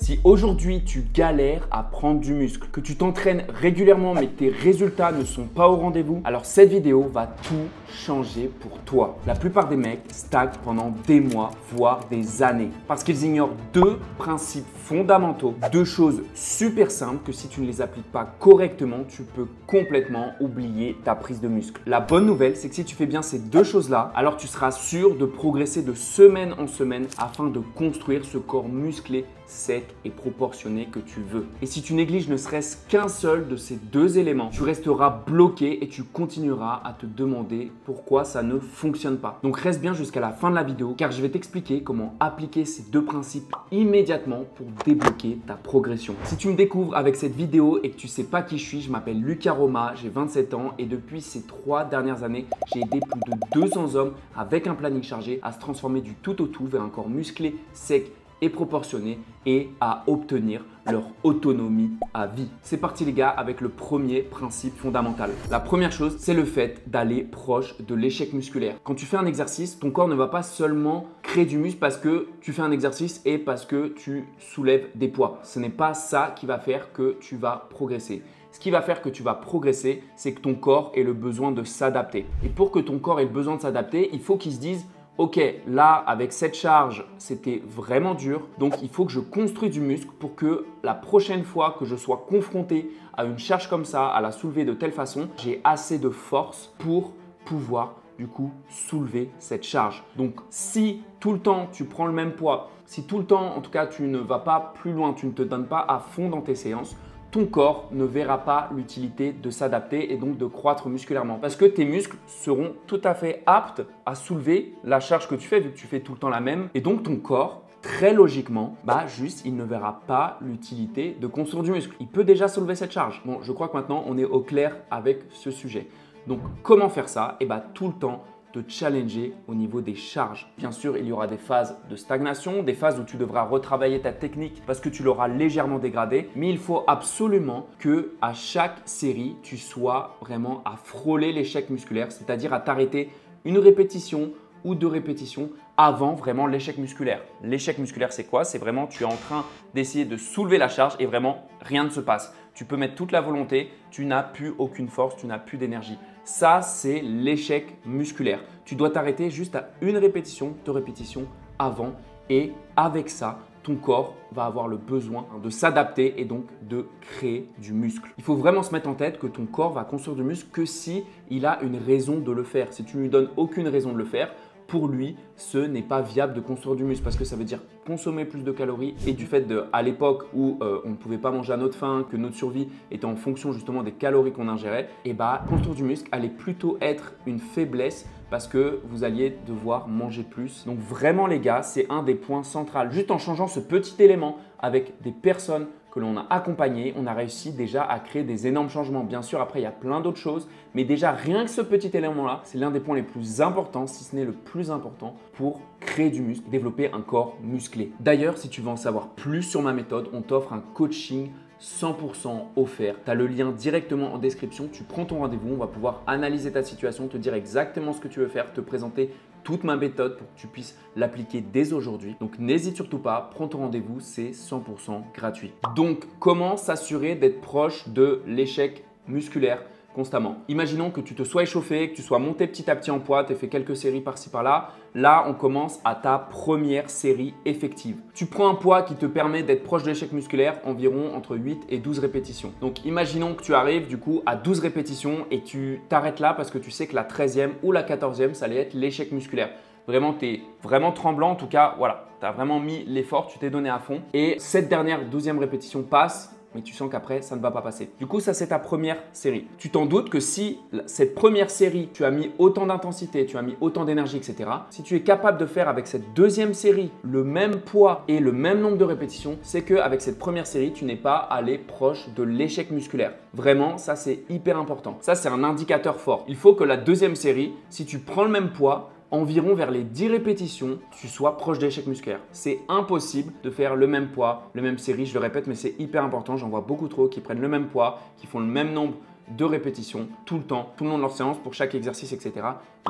Si aujourd'hui tu galères à prendre du muscle, que tu t'entraînes régulièrement mais que tes résultats ne sont pas au rendez-vous, alors cette vidéo va tout changer pour toi. La plupart des mecs stagnent pendant des mois, voire des années, parce qu'ils ignorent deux principes fondamentaux, deux choses super simples que si tu ne les appliques pas correctement, tu peux complètement oublier ta prise de muscle. La bonne nouvelle, c'est que si tu fais bien ces deux choses-là, alors tu seras sûr de progresser de semaine en semaine afin de construire ce corps musclé, sec et proportionné que tu veux. Et si tu négliges ne serait-ce qu'un seul de ces deux éléments, tu resteras bloqué et tu continueras à te demander pourquoi ça ne fonctionne pas. Donc reste bien jusqu'à la fin de la vidéo car je vais t'expliquer comment appliquer ces deux principes immédiatement pour débloquer ta progression. Si tu me découvres avec cette vidéo et que tu sais pas qui je suis, je m'appelle Lucas Roma, j'ai 27 ans et depuis ces 3 dernières années, j'ai aidé plus de 200 hommes avec un planning chargé à se transformer du tout au tout vers un corps musclé, sec et proportionné et à obtenir leur autonomie à vie. C'est parti les gars avec le premier principe fondamental. La première chose, c'est le fait d'aller proche de l'échec musculaire. Quand tu fais un exercice, ton corps ne va pas seulement créer du muscle parce que tu fais un exercice et parce que tu soulèves des poids. Ce n'est pas ça qui va faire que tu vas progresser. Ce qui va faire que tu vas progresser, c'est que ton corps ait le besoin de s'adapter. Et pour que ton corps ait le besoin de s'adapter, il faut qu'il se dise ok, là, avec cette charge, c'était vraiment dur. Donc, il faut que je construise du muscle pour que la prochaine fois que je sois confronté à une charge comme ça, à la soulever de telle façon, j'ai assez de force pour pouvoir du coup soulever cette charge. Donc, si tout le temps tu prends le même poids, si tout le temps, en tout cas, tu ne vas pas plus loin, tu ne te donnes pas à fond dans tes séances, ton corps ne verra pas l'utilité de s'adapter et donc de croître musculairement parce que tes muscles seront tout à fait aptes à soulever la charge que tu fais vu que tu fais tout le temps la même et donc ton corps très logiquement, il ne verra pas l'utilité de construire du muscle. Il peut déjà soulever cette charge. Bon, je crois que maintenant on est au clair avec ce sujet. Donc comment faire ça? Tout le temps te challenger au niveau des charges. Bien sûr, il y aura des phases de stagnation, des phases où tu devras retravailler ta technique parce que tu l'auras légèrement dégradée, mais il faut absolument que à chaque série, tu sois vraiment à frôler l'échec musculaire, c'est-à-dire à t'arrêter une répétition ou deux répétitions avant vraiment l'échec musculaire. L'échec musculaire, c'est quoi? C'est vraiment tu es en train d'essayer de soulever la charge et vraiment rien ne se passe. Tu peux mettre toute la volonté, tu n'as plus aucune force, tu n'as plus d'énergie. Ça, c'est l'échec musculaire. Tu dois t'arrêter juste à une répétition, deux répétitions avant et avec ça, ton corps va avoir le besoin de s'adapter et donc de créer du muscle. Il faut vraiment se mettre en tête que ton corps va construire du muscle que si il a une raison de le faire. Si tu ne lui donnes aucune raison de le faire, pour lui, ce n'est pas viable de construire du muscle parce que ça veut dire consommer plus de calories et du fait à l'époque où on ne pouvait pas manger à notre faim, que notre survie était en fonction justement des calories qu'on ingérait, construire du muscle allait plutôt être une faiblesse parce que vous alliez devoir manger plus. Donc vraiment les gars, c'est un des points centraux. Juste en changeant ce petit élément avec des personnes que l'on a accompagnées, on a réussi déjà à créer des énormes changements. Bien sûr, après, il y a plein d'autres choses, mais déjà, rien que ce petit élément-là, c'est l'un des points les plus importants, si ce n'est le plus important, pour créer du muscle, développer un corps musclé. D'ailleurs, si tu veux en savoir plus sur ma méthode, on t'offre un coaching 100% offert. Tu as le lien directement en description. Tu prends ton rendez-vous. On va pouvoir analyser ta situation, te dire exactement ce que tu veux faire, te présenter toute ma méthode pour que tu puisses l'appliquer dès aujourd'hui. Donc, n'hésite surtout pas, prends ton rendez-vous, c'est 100% gratuit. Donc, comment s'assurer d'être proche de l'échec musculaire constamment? Imaginons que tu te sois échauffé, que tu sois monté petit à petit en poids, tu as fait quelques séries par-ci par-là. Là, on commence à ta première série effective. Tu prends un poids qui te permet d'être proche de l'échec musculaire, environ entre 8 et 12 répétitions. Donc, imaginons que tu arrives du coup à 12 répétitions et tu t'arrêtes là parce que tu sais que la 13e ou la 14e, ça allait être l'échec musculaire. Vraiment, tu es vraiment tremblant. En tout cas, voilà, tu as vraiment mis l'effort, tu t'es donné à fond. Et cette dernière 12e répétition passe, mais tu sens qu'après, ça ne va pas passer. Du coup, ça, c'est ta première série. Tu t'en doutes que si cette première série, tu as mis autant d'intensité, tu as mis autant d'énergie, etc. Si tu es capable de faire avec cette deuxième série le même poids et le même nombre de répétitions, c'est qu'avec cette première série, tu n'es pas allé proche de l'échec musculaire. Vraiment, ça, c'est hyper important. Ça, c'est un indicateur fort. Il faut que la deuxième série, si tu prends le même poids, environ vers les 10 répétitions, tu sois proche d'échec musculaire. C'est impossible de faire le même poids, le même série, je le répète, mais c'est hyper important. J'en vois beaucoup trop qui prennent le même poids, qui font le même nombre 2 répétitions tout le temps, tout le long de leur séance pour chaque exercice, etc.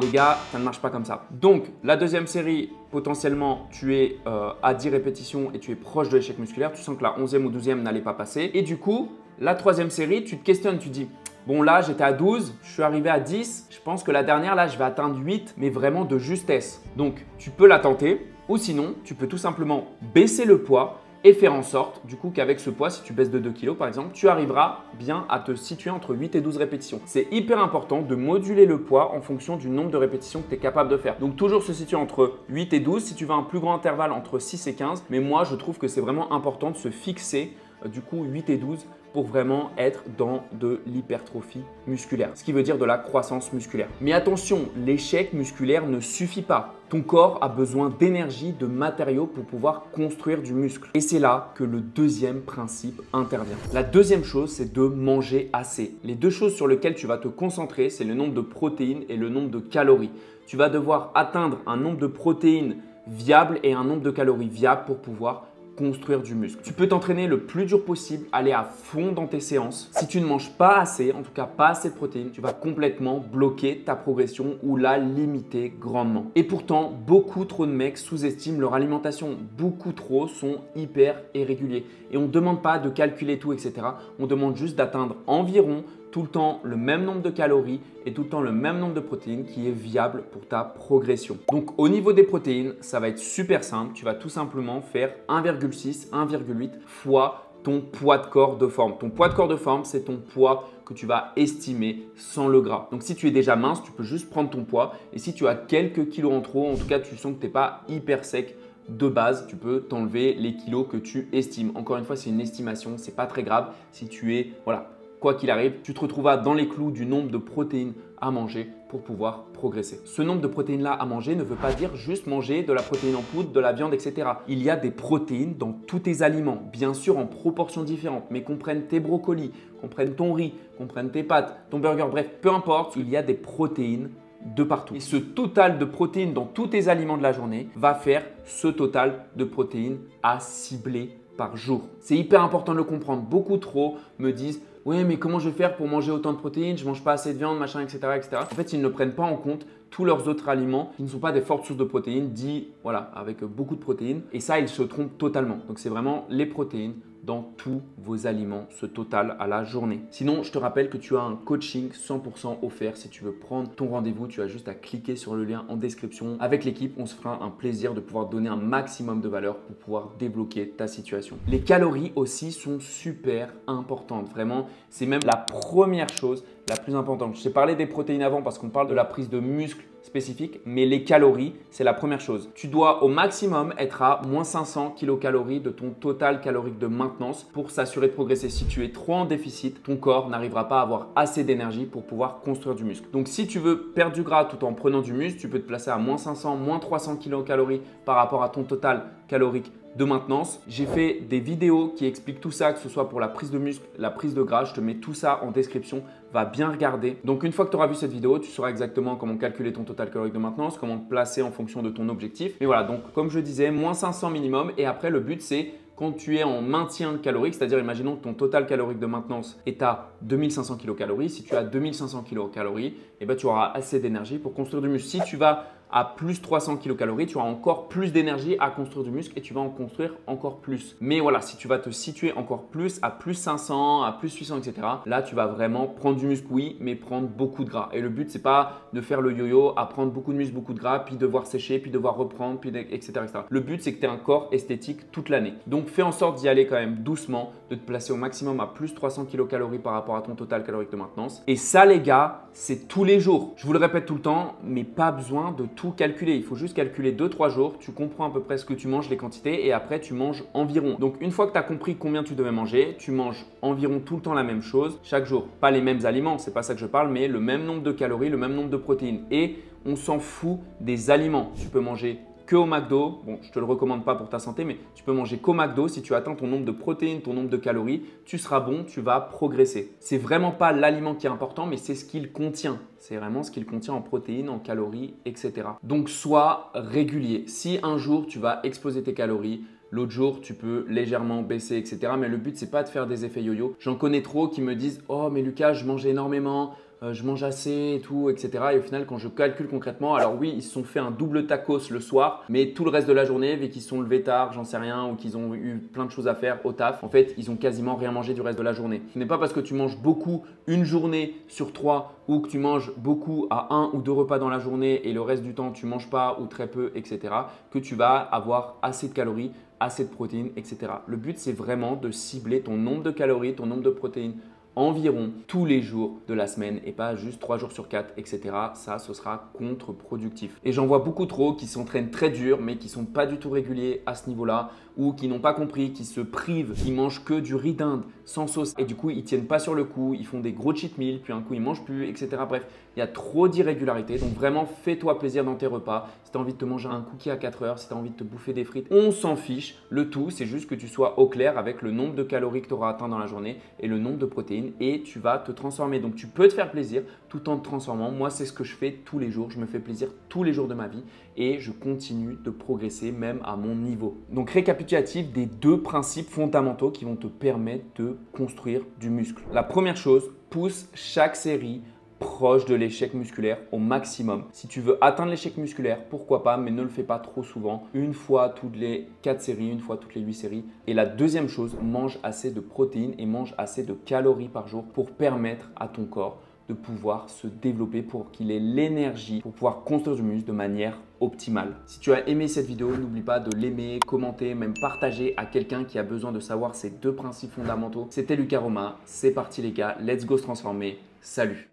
Les gars, ça ne marche pas comme ça. Donc, la deuxième série, potentiellement, tu es à 10 répétitions et tu es proche de l'échec musculaire. Tu sens que la 11e ou 12e n'allait pas passer. Et du coup, la troisième série, tu te questionnes, tu te dis « Bon là, j'étais à 12, je suis arrivé à 10. Je pense que la dernière, là, je vais atteindre 8, mais vraiment de justesse. » Donc, tu peux la tenter ou sinon, tu peux tout simplement baisser le poids et faire en sorte du coup qu'avec ce poids, si tu baisses de 2 kg par exemple, tu arriveras bien à te situer entre 8 et 12 répétitions. C'est hyper important de moduler le poids en fonction du nombre de répétitions que tu es capable de faire. Donc toujours se situer entre 8 et 12, si tu veux un plus grand intervalle entre 6 et 15. Mais moi, je trouve que c'est vraiment important de se fixer du coup 8 et 12 pour vraiment être dans de l'hypertrophie musculaire, ce qui veut dire de la croissance musculaire. Mais attention, l'échec musculaire ne suffit pas. Ton corps a besoin d'énergie, de matériaux pour pouvoir construire du muscle. Et c'est là que le deuxième principe intervient. La deuxième chose, c'est de manger assez. Les deux choses sur lesquelles tu vas te concentrer, c'est le nombre de protéines et le nombre de calories. Tu vas devoir atteindre un nombre de protéines viable et un nombre de calories viable pour pouvoir construire du muscle. Tu peux t'entraîner le plus dur possible, aller à fond dans tes séances. Si tu ne manges pas assez, en tout cas pas assez de protéines, tu vas complètement bloquer ta progression ou la limiter grandement. Et pourtant, beaucoup trop de mecs sous-estiment leur alimentation. Beaucoup trop sont hyper irréguliers. Et on ne demande pas de calculer tout, etc. On demande juste d'atteindre environ tout le temps le même nombre de calories et tout le temps le même nombre de protéines qui est viable pour ta progression. Donc au niveau des protéines, ça va être super simple. Tu vas tout simplement faire 1,6, 1,8 fois ton poids de corps de forme. Ton poids de corps de forme, c'est ton poids que tu vas estimer sans le gras. Donc si tu es déjà mince, tu peux juste prendre ton poids. Et si tu as quelques kilos en trop, en tout cas tu sens que tu n'es pas hyper sec de base, tu peux t'enlever les kilos que tu estimes. Encore une fois, c'est une estimation, c'est pas très grave. Si tu es, voilà, quoi qu'il arrive, tu te retrouveras dans les clous du nombre de protéines à manger pour pouvoir progresser. Ce nombre de protéines-là à manger ne veut pas dire juste manger de la protéine en poudre, de la viande, etc. Il y a des protéines dans tous tes aliments, bien sûr en proportions différentes, mais qu'on prenne tes brocolis, qu'on prenne ton riz, qu'on prenne tes pâtes, ton burger, bref, peu importe, il y a des protéines de partout. Et ce total de protéines dans tous tes aliments de la journée va faire ce total de protéines à cibler par jour. C'est hyper important de le comprendre. Beaucoup trop me disent « Oui, mais comment je vais faire pour manger autant de protéines? Je ne mange pas assez de viande, machin, etc. etc. » En fait, ils ne prennent pas en compte tous leurs autres aliments qui ne sont pas des fortes sources de protéines, dits voilà, avec beaucoup de protéines. Et ça, ils se trompent totalement. Donc, c'est vraiment les protéines dans tous vos aliments, ce total à la journée. Sinon, je te rappelle que tu as un coaching 100% offert. Si tu veux prendre ton rendez-vous, tu as juste à cliquer sur le lien en description. Avec l'équipe, on se fera un plaisir de pouvoir donner un maximum de valeur pour pouvoir débloquer ta situation. Les calories aussi sont super importantes. Vraiment, c'est même la première chose la plus importante. Je t'ai parlé des protéines avant parce qu'on parle de la prise de muscle spécifique, mais les calories, c'est la première chose. Tu dois au maximum être à moins 500 kilocalories de ton total calorique de maintenance pour s'assurer de progresser. Si tu es trop en déficit, ton corps n'arrivera pas à avoir assez d'énergie pour pouvoir construire du muscle. Donc, si tu veux perdre du gras tout en prenant du muscle, tu peux te placer à moins 500, moins 300 kilocalories par rapport à ton total calorique de maintenance. J'ai fait des vidéos qui expliquent tout ça, que ce soit pour la prise de muscle, la prise de gras. Je te mets tout ça en description. Va bien regarder. Donc, une fois que tu auras vu cette vidéo, tu sauras exactement comment calculer ton total calorique de maintenance, comment te placer en fonction de ton objectif. Mais voilà, donc comme je disais, moins 500 minimum. Et après, le but, c'est quand tu es en maintien calorique, c'est-à-dire imaginons que ton total calorique de maintenance est à 2500 kilocalories. Si tu as 2500 kilocalories, eh ben, tu auras assez d'énergie pour construire du muscle. Si tu vas à plus 300 kilocalories, tu auras encore plus d'énergie à construire du muscle et tu vas en construire encore plus. Mais voilà, si tu vas te situer encore plus à plus 500, à plus 800, etc., là, tu vas vraiment prendre du muscle, oui, mais prendre beaucoup de gras. Et le but, c'est pas de faire le yo-yo, à prendre beaucoup de muscle, beaucoup de gras, puis devoir sécher, puis devoir reprendre, puis etc., etc. Le but, c'est que tu aies un corps esthétique toute l'année. Donc, fais en sorte d'y aller quand même doucement, de te placer au maximum à plus 300 kilocalories par rapport à ton total calorique de maintenance. Et ça, les gars, c'est tous les jours. Je vous le répète tout le temps, mais pas besoin de tout calculer. Il faut juste calculer 2-3 jours. Tu comprends à peu près ce que tu manges, les quantités, et après, tu manges environ. Donc, une fois que tu as compris combien tu devais manger, tu manges environ tout le temps la même chose chaque jour. Pas les mêmes aliments, c'est pas ça que je parle, mais le même nombre de calories, le même nombre de protéines. Et on s'en fout des aliments. Tu peux manger que au McDo. Bon, je ne te le recommande pas pour ta santé, mais tu peux manger qu'au McDo. Si tu atteins ton nombre de protéines, ton nombre de calories, tu seras bon, tu vas progresser. C'est vraiment pas l'aliment qui est important, mais c'est ce qu'il contient. C'est vraiment ce qu'il contient en protéines, en calories, etc. Donc, sois régulier. Si un jour, tu vas exploser tes calories, l'autre jour tu peux légèrement baisser, etc. Mais le but, c'est pas de faire des effets yo-yo. J'en connais trop qui me disent « Oh mais Lucas, je mange énormément ». Je mange assez et tout, etc. Et au final, quand je calcule concrètement, alors oui, ils se sont fait un double tacos le soir, mais tout le reste de la journée, vu qu'ils sont levés tard, j'en sais rien, ou qu'ils ont eu plein de choses à faire au taf, en fait, ils ont quasiment rien mangé du reste de la journée. Ce n'est pas parce que tu manges beaucoup une journée sur 3 ou que tu manges beaucoup à 1 ou 2 repas dans la journée et le reste du temps, tu ne manges pas ou très peu, etc., que tu vas avoir assez de calories, assez de protéines, etc. Le but, c'est vraiment de cibler ton nombre de calories, ton nombre de protéines environ tous les jours de la semaine et pas juste 3 jours sur 4, etc. Ça, ce sera contre-productif. Et j'en vois beaucoup trop qui s'entraînent très dur mais qui ne sont pas du tout réguliers à ce niveau-là ou qui n'ont pas compris, qui se privent, qui mangent que du riz d'Inde sans sauce et du coup, ils ne tiennent pas sur le coup, ils font des gros cheat meals, puis un coup, ils ne mangent plus, etc. Bref, il y a trop d'irrégularités. Donc vraiment, fais-toi plaisir dans tes repas. Si tu as envie de te manger un cookie à 4 heures, si tu as envie de te bouffer des frites, on s'en fiche. Le tout, c'est juste que tu sois au clair avec le nombre de calories que tu auras atteint dans la journée et le nombre de protéines et tu vas te transformer. Donc, tu peux te faire plaisir tout en te transformant. Moi, c'est ce que je fais tous les jours. Je me fais plaisir tous les jours de ma vie et je continue de progresser même à mon niveau. Donc, récapitulatif des 2 principes fondamentaux qui vont te permettre de construire du muscle. La première chose, pousse chaque série proche de l'échec musculaire au maximum. Si tu veux atteindre l'échec musculaire, pourquoi pas, mais ne le fais pas trop souvent. Une fois toutes les 4 séries, une fois toutes les 8 séries. Et la deuxième chose, mange assez de protéines et mange assez de calories par jour pour permettre à ton corps de pouvoir se développer, pour qu'il ait l'énergie pour pouvoir construire du muscle de manière optimale. Si tu as aimé cette vidéo, n'oublie pas de l'aimer, commenter, même partager à quelqu'un qui a besoin de savoir ces 2 principes fondamentaux. C'était Lucas Romain, c'est parti les gars, let's go se transformer. Salut!